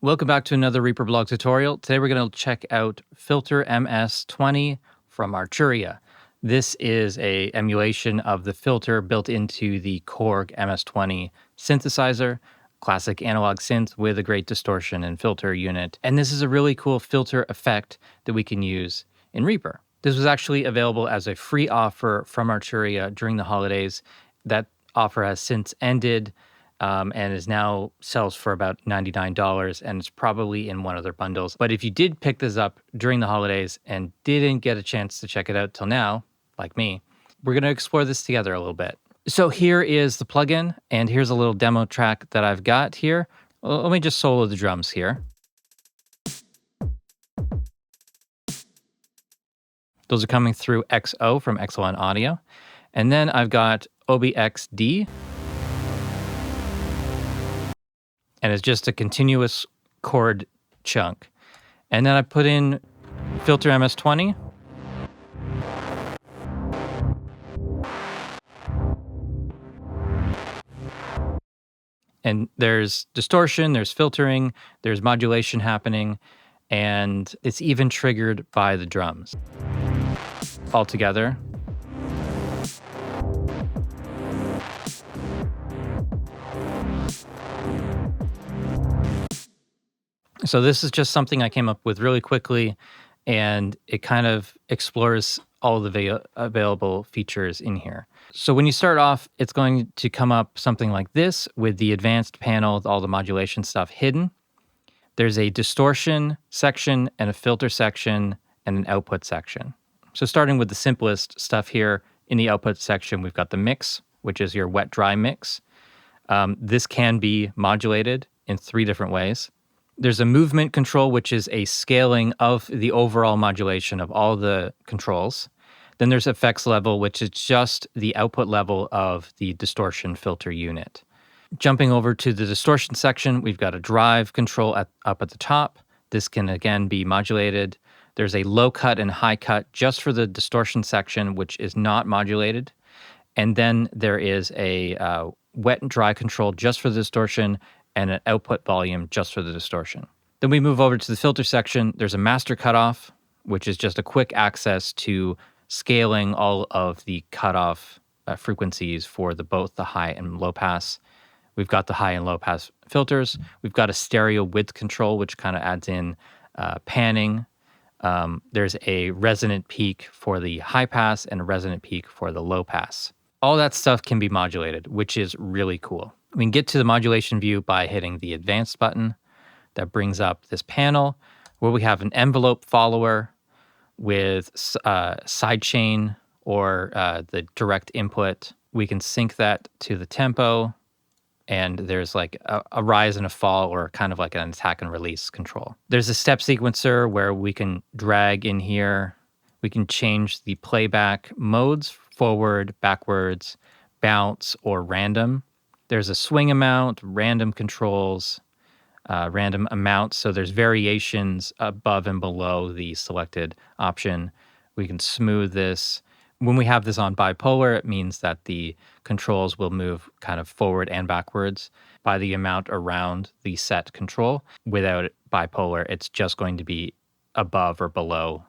Welcome back to another Reaper blog tutorial. Today we're going to check out Filter MS-20 from Arturia. This is a emulation of the filter built into the Korg MS-20 synthesizer, classic analog synth with a great distortion and filter unit. And this is a really cool filter effect that we can use in Reaper. This was actually available as a free offer from Arturia during the holidays. That offer has since ended. And is now sells for about $99, and it's probably in one of their bundles. But if you did pick this up during the holidays and didn't get a chance to check it out till now, like me, we're going to explore this together a little bit. So here is the plugin, and here's a little demo track that I've got here. Well, let me just solo the drums here. Those are coming through XO from XLN Audio. And then I've got OBXD. And it's just a continuous chord chunk. And then I put in Filter MS-20. And there's distortion, there's filtering, there's modulation happening, and it's even triggered by the drums all together. So this is just something I came up with really quickly, and it kind of explores all the available features in here. So when you start off, it's going to come up something like this with the advanced panel with all the modulation stuff hidden. There's a distortion section and a filter section and an output section. So starting with the simplest stuff here, in the output section, we've got the mix, which is your wet-dry mix. This can be modulated in 3 different ways. There's a movement control, which is a scaling of the overall modulation of all the controls. Then there's effects level, which is just the output level of the distortion filter unit. Jumping over to the distortion section, we've got a drive control up at the top. This can again be modulated. There's a low cut and high cut just for the distortion section, which is not modulated. And then there is a wet and dry control just for the distortion, and an output volume just for the distortion. Then we move over to the filter section. There's a master cutoff, which is just a quick access to scaling all of the cutoff frequencies for both the high and low pass. We've got the high and low pass filters. We've got a stereo width control, which kind of adds in panning. There's a resonant peak for the high pass and a resonant peak for the low pass. All that stuff can be modulated, which is really cool. We can get to the modulation view by hitting the advanced button. That brings up this panel where we have an envelope follower with sidechain or the direct input. We can sync that to the tempo, and there's like a rise and a fall, or kind of like an attack and release control. There's a step sequencer where we can drag in here. We can change the playback modes, forward, backwards, bounce, or random. There's a swing amount, random controls, random amounts. So there's variations above and below the selected option. We can smooth this. When we have this on bipolar, it means that the controls will move kind of forward and backwards by the amount around the set control. Without bipolar, it's just going to be above or below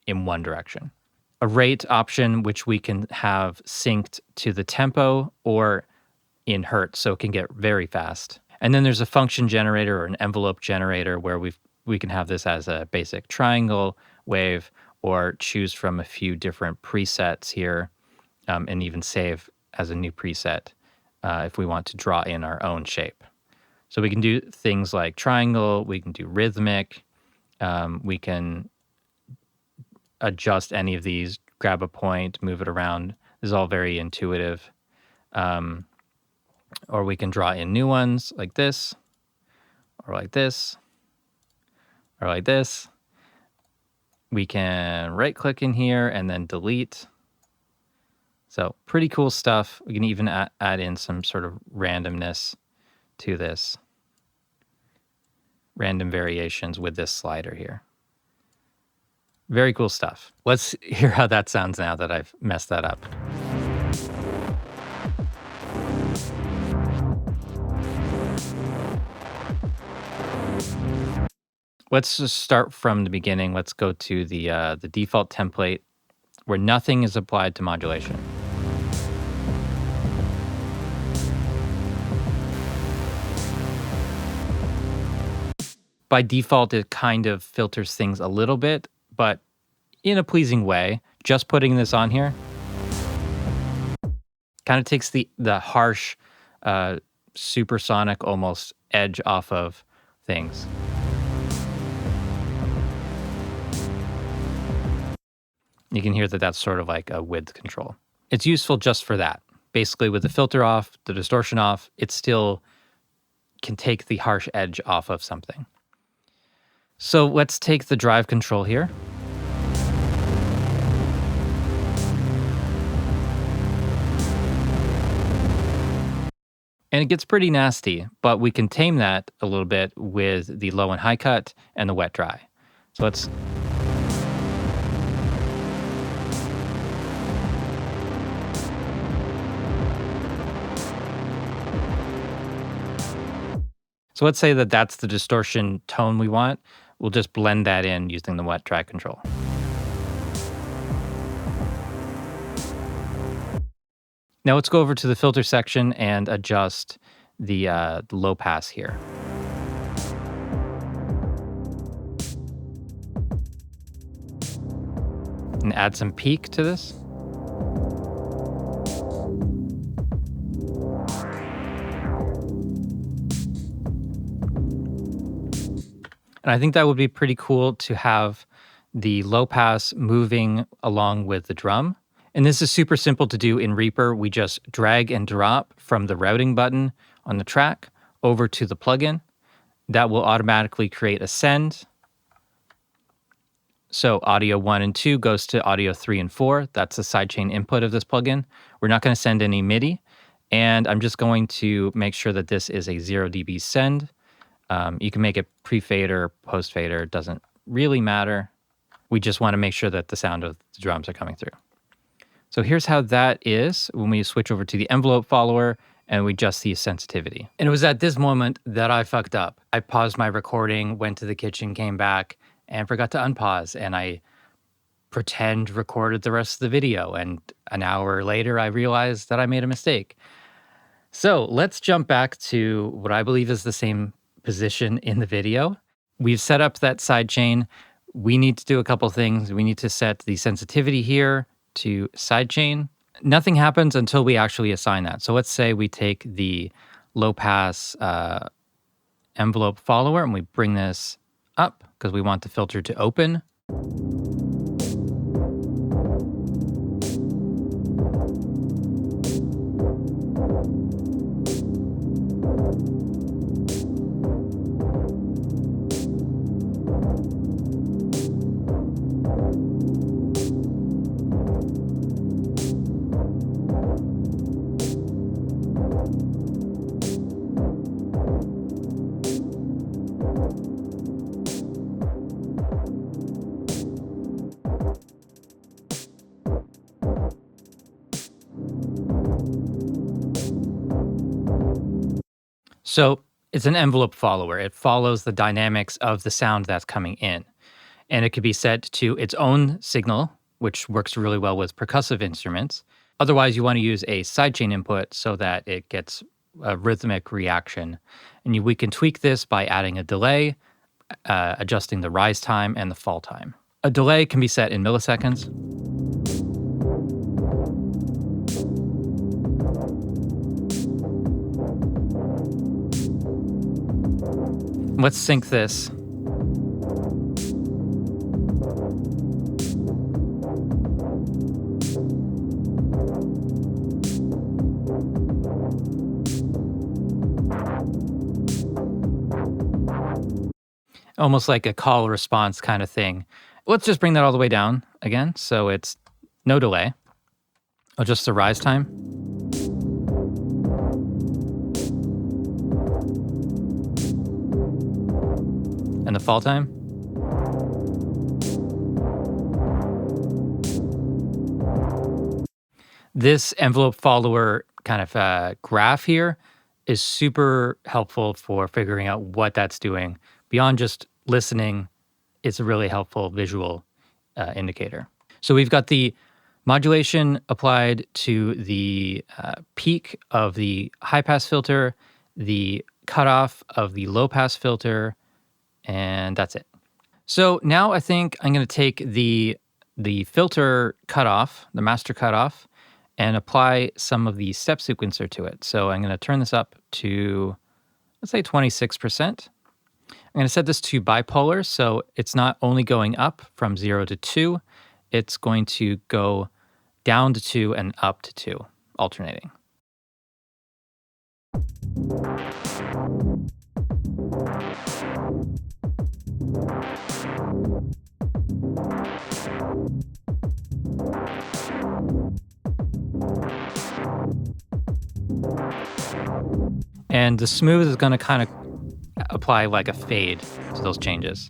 in one direction. A rate option, which we can have synced to the tempo or in hertz, so it can get very fast. And then there's a function generator or an envelope generator where we can have this as a basic triangle wave, or choose from a few different presets here, and even save as a new preset if we want to draw in our own shape. So we can do things like triangle, we can do rhythmic, we can adjust any of these, grab a point, move it around. This is all very intuitive. Or we can draw in new ones like this, or like this, or like this. We can right-click in here and then delete. So pretty cool stuff. We can even add in some sort of randomness to this. Random variations with this slider here. Very cool stuff. Let's hear how that sounds now that I've messed that up. Let's just start from the beginning. Let's go to the default template where nothing is applied to modulation. By default, it kind of filters things a little bit, but in a pleasing way. Just putting this on here kind of takes the harsh, supersonic almost edge off of things. You can hear that that's sort of like a width control. It's useful just for that. Basically, with the filter off, the distortion off, it still can take the harsh edge off of something. So let's take the drive control here. And it gets pretty nasty, but we can tame that a little bit with the low and high cut and the wet dry. So let's... So let's say that that's the distortion tone we want. We'll just blend that in using the wet dry control. Now let's go over to the filter section and adjust the low pass here. And add some peak to this. And I think that would be pretty cool to have the low pass moving along with the drum. And this is super simple to do in Reaper. We just drag and drop from the routing button on the track over to the plugin. That will automatically create a send. So audio 1 and 2 goes to audio 3 and 4. That's the sidechain input of this plugin. We're not going to send any MIDI. And I'm just going to make sure that this is a 0 dB send. You can make it pre-fade or post-fader. It doesn't really matter. We just want to make sure that the sound of the drums are coming through. So here's how that is when we switch over to the envelope follower and we adjust the sensitivity. And it was at this moment that I fucked up. I paused my recording, went to the kitchen, came back, and forgot to unpause. And I pretend recorded the rest of the video. And an hour later, I realized that I made a mistake. So let's jump back to what I believe is the same position in the video. We've set up that sidechain. We need to do a couple things. We need to set the sensitivity here to sidechain. Nothing happens until we actually assign that. So let's say we take the low pass envelope follower and we bring this up because we want the filter to open. So it's an envelope follower. It follows the dynamics of the sound that's coming in. And it could be set to its own signal, which works really well with percussive instruments. Otherwise, you want to use a sidechain input so that it gets a rhythmic reaction. And we can tweak this by adding a delay, adjusting the rise time and the fall time. A delay can be set in milliseconds. Let's sync this. Almost like a call response kind of thing. Let's just bring that all the way down again. So it's no delay. Adjust the rise time. And the fall time. This envelope follower kind of graph here is super helpful for figuring out what that's doing. Beyond just listening, it's a really helpful visual indicator. So we've got the modulation applied to the peak of the high-pass filter, the cutoff of the low-pass filter, and that's it. So now I think I'm going to take the filter cutoff, the master cutoff, and apply some of the step sequencer to it. So I'm going to turn this up to, let's say 26%. I'm going to set this to bipolar, so it's not only going up from 0 to 2, it's going to go down to 2 and up to 2, alternating. And the smooth is going to kind of apply like a fade to those changes.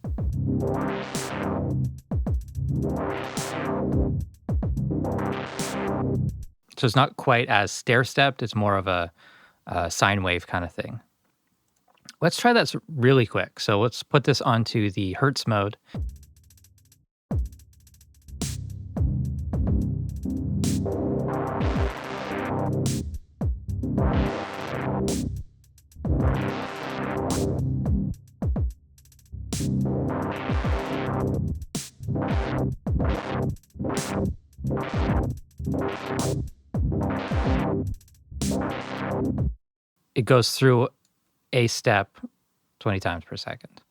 So it's not quite as stair-stepped, it's more of a sine wave kind of thing. Let's try that really quick. So let's put this onto the Hertz mode. It goes through a step 20 times per second.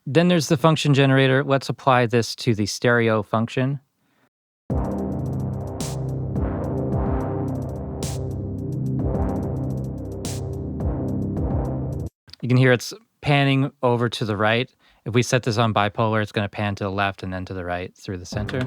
Then there's the function generator. Let's apply this to the stereo function. You can hear it's panning over to the right. If we set this on bipolar, it's going to pan to the left and then to the right through the center.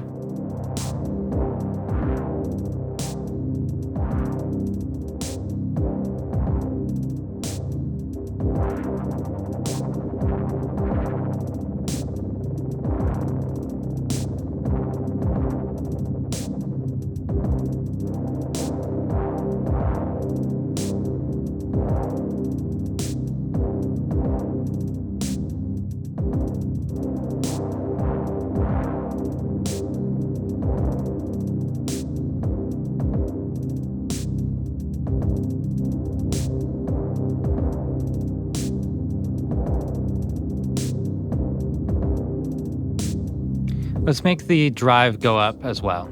Let's make the drive go up as well.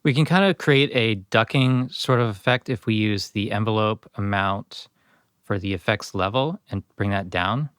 We can kind of create a ducking sort of effect if we use the envelope amount for the effects level and bring that down.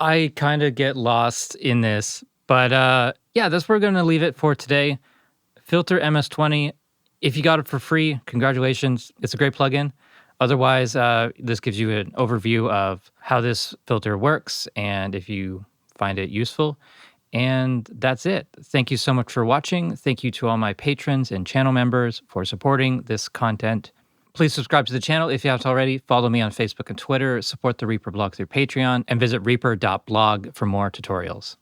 I kind of get lost in this, but yeah, that's where we're going to leave it for today. Filter MS-20. If you got it for free, congratulations. It's a great plugin. Otherwise, this gives you an overview of how this filter works and if you find it useful. And that's it. Thank you so much for watching. Thank you to all my patrons and channel members for supporting this content. Please subscribe to the channel if you haven't already. Follow me on Facebook and Twitter. Support the Reaper blog through Patreon. And visit reaper.blog for more tutorials.